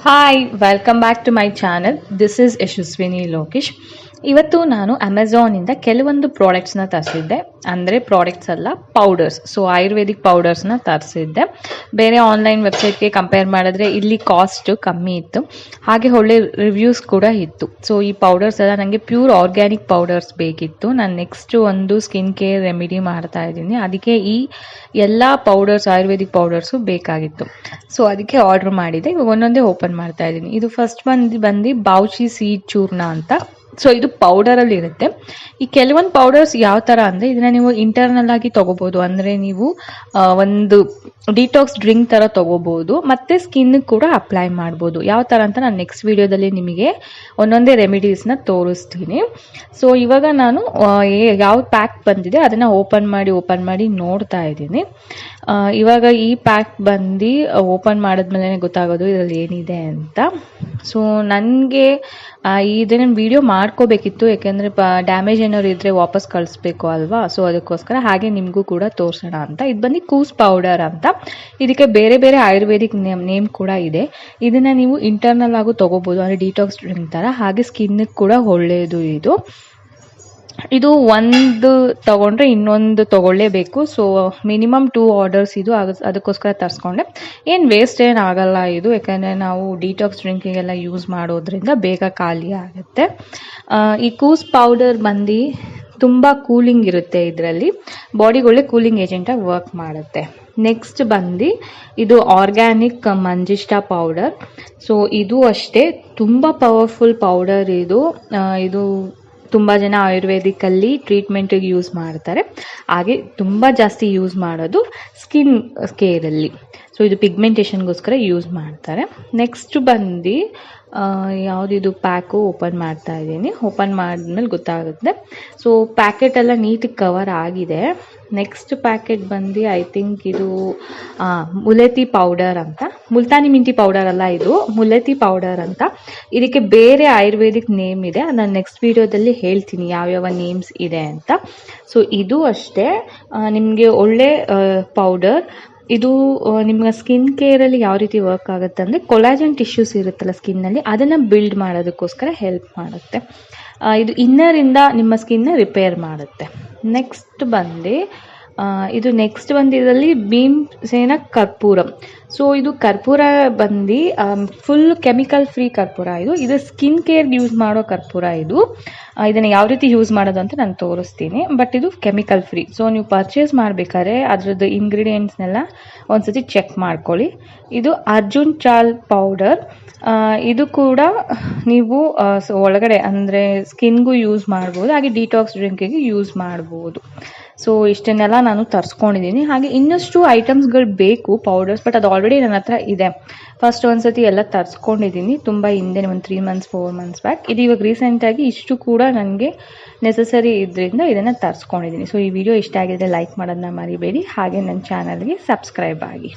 Hi, welcome back to my channel. This is Yashaswini Lokesh. ಇವತ್ತು ನಾನು ಅಮೆಝಾನಿಂದ ಕೆಲವೊಂದು ಪ್ರಾಡಕ್ಟ್ಸ್ನ ತರಿಸಿದ್ದೆ. ಅಂದರೆ ಪ್ರಾಡಕ್ಟ್ಸ್ ಅಲ್ಲ, ಪೌಡರ್ಸ್. ಸೊ ಆಯುರ್ವೇದಿಕ್ ಪೌಡರ್ಸ್ನ ತರಿಸಿದ್ದೆ. ಬೇರೆ ಆನ್ಲೈನ್ ವೆಬ್ಸೈಟ್ಗೆ ಕಂಪೇರ್ ಮಾಡಿದ್ರೆ ಇಲ್ಲಿ ಕಾಸ್ಟ್ ಕಮ್ಮಿ ಇತ್ತು, ಹಾಗೆ ಒಳ್ಳೆ ರಿವ್ಯೂಸ್ ಕೂಡ ಇತ್ತು. ಸೊ ಈ ಪೌಡರ್ಸ್ ಎಲ್ಲ ನನಗೆ ಪ್ಯೂರ್ ಆರ್ಗ್ಯಾನಿಕ್ ಪೌಡರ್ಸ್ ಬೇಕಿತ್ತು. ನಾನು ನೆಕ್ಸ್ಟ್ ಒಂದು ಸ್ಕಿನ್ ಕೇರ್ ರೆಮಿಡಿ ಮಾಡ್ತಾ ಇದ್ದೀನಿ, ಅದಕ್ಕೆ ಈ ಎಲ್ಲ ಪೌಡರ್ಸ್ ಆಯುರ್ವೇದಿಕ್ ಪೌಡರ್ಸು ಬೇಕಾಗಿತ್ತು. ಸೊ ಅದಕ್ಕೆ ಆರ್ಡರ್ ಮಾಡಿದೆ. ಇವಾಗ ಒಂದೊಂದೇ ಓಪನ್ ಮಾಡ್ತಾ ಇದ್ದೀನಿ. ಇದು ಫಸ್ಟ್ ಬಂದು ಬಾವುಚಿ ಸೀಡ್ ಚೂರ್ಣ ಅಂತ. ಸೊ ಇದು ಪೌಡರಲ್ಲಿ ಇರುತ್ತೆ. ಈ ಕೆಲವೊಂದು ಪೌಡರ್ಸ್ ಯಾವ ಥರ ಅಂದರೆ, ಇದನ್ನ ನೀವು ಇಂಟರ್ನಲ್ ಆಗಿ ತೊಗೋಬೋದು. ಅಂದರೆ ನೀವು ಒಂದು ಡಿಟಾಕ್ಸ್ ಡ್ರಿಂಕ್ ಥರ ತೊಗೋಬೋದು, ಮತ್ತು ಸ್ಕಿನ್ ಕೂಡ ಅಪ್ಲೈ ಮಾಡ್ಬೋದು. ಯಾವ ಥರ ಅಂತ ನಾನು ನೆಕ್ಸ್ಟ್ ವಿಡಿಯೋದಲ್ಲಿ ನಿಮಗೆ ಒಂದೊಂದೇ ರೆಮಿಡೀಸ್ನ ತೋರಿಸ್ತೀನಿ. ಸೊ ಇವಾಗ ನಾನು ಯಾವ ಪ್ಯಾಕ್ ಬಂದಿದೆ ಅದನ್ನು ಓಪನ್ ಮಾಡಿ ನೋಡ್ತಾ ಇದ್ದೀನಿ. ಇವಾಗ ಈ ಪ್ಯಾಕ್ ಬಂದು ಓಪನ್ ಮಾಡಿದ್ಮೇಲೆ ಗೊತ್ತಾಗೋದು ಇದರಲ್ಲಿ ಏನಿದೆ ಅಂತ. ಸೊ ನನಗೆ ಇದನ್ನ ವಿಡಿಯೋ ಮಾಡ್ಕೋಬೇಕಿತ್ತು, ಯಾಕೆಂದರೆ ಡ್ಯಾಮೇಜ್ ಏನಾದ್ರು ಇದ್ದರೆ ವಾಪಸ್ ಕಳಿಸ್ಬೇಕು ಅಲ್ವಾ. ಸೊ ಅದಕ್ಕೋಸ್ಕರ ಹಾಗೆ ನಿಮಗೂ ಕೂಡ ತೋರಿಸೋಣ ಅಂತ. ಇದು ಬಂದು ಕೂಸ್ ಪೌಡರ್ ಅಂತ. ಇದಕ್ಕೆ ಬೇರೆ ಬೇರೆ ಆಯುರ್ವೇದಿಕ್ ನೇಮ್ ಕೂಡ ಇದೆ. ಇದನ್ನು ನೀವು ಇಂಟರ್ನಲ್ ಆಗು ತೊಗೋಬೋದು, ಅಂದರೆ ಡಿಟಾಕ್ಸ್ ಡ್ರಿಂಕ್ ಥರ. ಹಾಗೆ ಸ್ಕಿನ್ನಿಗೆ ಕೂಡ ಒಳ್ಳೆಯದು ಇದು ಒಂದು ತಗೊಂಡ್ರೆ ಇನ್ನೊಂದು ತಗೊಳ್ಳೇಬೇಕು. ಸೊ ಮಿನಿಮಮ್ 2 ಆರ್ಡರ್ಸ್ ಇದು ಅದಕ್ಕೋಸ್ಕರ ತರಿಸ್ಕೊಂಡೆ. ಏನು ವೇಸ್ಟ್ ಏನು ಆಗಲ್ಲ ಇದು, ಯಾಕಂದರೆ ನಾವು ಡಿಟಾಕ್ಸ್ ಡ್ರಿಂಕಿಗೆಲ್ಲ ಯೂಸ್ ಮಾಡೋದ್ರಿಂದ ಬೇಗ ಖಾಲಿ ಆಗುತ್ತೆ. ಈ ಕೂಸ್ ಪೌಡರ್ ಬಂದು ತುಂಬ ಕೂಲಿಂಗ್ ಇರುತ್ತೆ, ಇದರಲ್ಲಿ ಬಾಡಿಗೆ ಒಳ್ಳೆ ಕೂಲಿಂಗ್ ಏಜೆಂಟಾಗಿ ವರ್ಕ್ ಮಾಡುತ್ತೆ. ನೆಕ್ಸ್ಟ್ ಬಂದು ಇದು ಆರ್ಗ್ಯಾನಿಕ್ ಮಂಜಿಷ್ಟ ಪೌಡರ್. ಸೊ ಇದು ಅಷ್ಟೇ ತುಂಬ ಪವರ್ಫುಲ್ ಪೌಡರ್ ಇದು ತುಂಬ ಜನ ಆಯುರ್ವೇದಿಕಲ್ಲಿ ಟ್ರೀಟ್ಮೆಂಟಿಗೆ ಯೂಸ್ ಮಾಡ್ತಾರೆ. ಹಾಗೆ ತುಂಬ ಜಾಸ್ತಿ ಯೂಸ್ ಮಾಡೋದು ಸ್ಕಿನ್ ಕೇರಲ್ಲಿ. ಸೊ ಇದು ಪಿಗ್ಮೆಂಟೇಷನ್ಗೋಸ್ಕರ ಯೂಸ್ ಮಾಡ್ತಾರೆ. ನೆಕ್ಸ್ಟ್ ಬಂದು ಯಾವುದಿದು ಪ್ಯಾಕು ಓಪನ್ ಮಾಡ್ತಾ ಇದ್ದೀನಿ. ಓಪನ್ ಮಾಡಿದ್ಮೇಲೆ ಗೊತ್ತಾಗುತ್ತೆ. ಸೊ ಪ್ಯಾಕೆಟ್ ಎಲ್ಲ ನೀಟಾಗಿ ಕವರ್ ಆಗಿದೆ. ನೆಕ್ಸ್ಟ್ ಪ್ಯಾಕೆಟ್ ಬಂದು ಐ ಥಿಂಕ್ ಇದು ಮುಲೇತಿ ಪೌಡರ್ ಅಂತ. ಮುಲ್ತಾನಿ ಮಿಂಟಿ ಪೌಡರ್ ಅಲ್ಲ, ಇದು ಮುಲೇತಿ ಪೌಡರ್ ಅಂತ. ಇದಕ್ಕೆ ಬೇರೆ ಆಯುರ್ವೇದಿಕ್ ನೇಮ್ ಇದೆ, ನಾನು ನೆಕ್ಸ್ಟ್ ವಿಡಿಯೋದಲ್ಲಿ ಹೇಳ್ತೀನಿ ಯಾವ್ಯಾವ ನೇಮ್ಸ್ ಇದೆ ಅಂತ. ಸೊ ಇದು ಅಷ್ಟೇ ನಿಮಗೆ ಒಳ್ಳೆ ಪೌಡರ್. ಇದು ನಿಮ್ಮ ಸ್ಕಿನ್ ಕೇರಲ್ಲಿ ಯಾವ ರೀತಿ ವರ್ಕ್ ಆಗುತ್ತೆ ಅಂದರೆ, ಕೊಲಾಜನ್ ಟಿಶ್ಯೂಸ್ ಇರುತ್ತಲ್ಲ ಸ್ಕಿನ್ನಲ್ಲಿ, ಅದನ್ನು ಬಿಲ್ಡ್ ಮಾಡೋದಕ್ಕೋಸ್ಕರ ಹೆಲ್ಪ್ ಮಾಡುತ್ತೆ. ಇದು ಇನ್ನರಿಂದ ನಿಮ್ಮ ಸ್ಕಿನ್ನ ರಿಪೇರ್ ಮಾಡುತ್ತೆ. ನೆಕ್ಸ್ಟ್ ಬಂದು ಇದರಲ್ಲಿ ಭೀಮಸೇನ ಕರ್ಪೂರಂ. ಸೊ ಇದು ಕರ್ಪೂರ ಬಂದು ಫುಲ್ ಕೆಮಿಕಲ್ ಫ್ರೀ ಕರ್ಪೂರ. ಇದು ಸ್ಕಿನ್ ಕೇರ್ಗೆ ಯೂಸ್ ಮಾಡೋ ಕರ್ಪೂರ. ಇದನ್ನು ಯಾವ ರೀತಿ ಯೂಸ್ ಮಾಡೋದು ಅಂತ ನಾನು ತೋರಿಸ್ತೀನಿ, ಬಟ್ ಇದು ಕೆಮಿಕಲ್ ಫ್ರೀ. ಸೊ ನೀವು ಪರ್ಚೇಸ್ ಮಾಡಬೇಕಾದ್ರೆ ಅದರದ್ದು ಇಂಗ್ರೀಡಿಯೆಂಟ್ಸ್ನೆಲ್ಲ ಒಂದ್ಸತಿ ಚೆಕ್ ಮಾಡ್ಕೊಳ್ಳಿ. ಇದು ಅರ್ಜುನ್ ಚಾಲ್ ಪೌಡರ್. ಇದು ಕೂಡ ನೀವು ಒಳಗಡೆ ಅಂದರೆ ಸ್ಕಿನ್ಗೂ ಯೂಸ್ ಮಾಡ್ಬೋದು, ಹಾಗೆ ಡಿಟಾಕ್ಸ್ ಡ್ರಿಂಕಿಗೆ ಯೂಸ್ ಮಾಡ್ಬೋದು. ಸೊ ಇಷ್ಟನ್ನೆಲ್ಲ ನಾನು ತರಿಸ್ಕೊಂಡಿದ್ದೀನಿ. ಹಾಗೆ ಇನ್ನಷ್ಟು ಐಟಮ್ಸ್ಗಳು ಬೇಕು ಪೌಡರ್ಸ್, ಬಟ್ ಅದು ಆಲ್ರೆಡಿ ನನ್ನ ಹತ್ರ ಇದೆ. ಫಸ್ಟ್ ಒಂದ್ಸತಿ ಎಲ್ಲ ತರಿಸ್ಕೊಂಡಿದ್ದೀನಿ ತುಂಬ ಹಿಂದೆ, ಒಂದು 3 months 4 months ಬ್ಯಾಕ್. ಇದು ಇವಾಗ ರೀಸೆಂಟಾಗಿ ಇಷ್ಟು ಕೂಡ ನನಗೆ ನೆಸಸರಿ ಇದರಿಂದ ಇದನ್ನು ತರಿಸ್ಕೊಂಡಿದ್ದೀನಿ. ಸೊ ಈ ವಿಡಿಯೋ ಇಷ್ಟ ಆಗಿದ್ರೆ ಲೈಕ್ ಮಾಡೋದನ್ನ ಮರಿಬೇಡಿ, ಹಾಗೆ ನನ್ನ ಚಾನಲ್ಗೆ ಸಬ್ಸ್ಕ್ರೈಬ್ ಆಗಿ.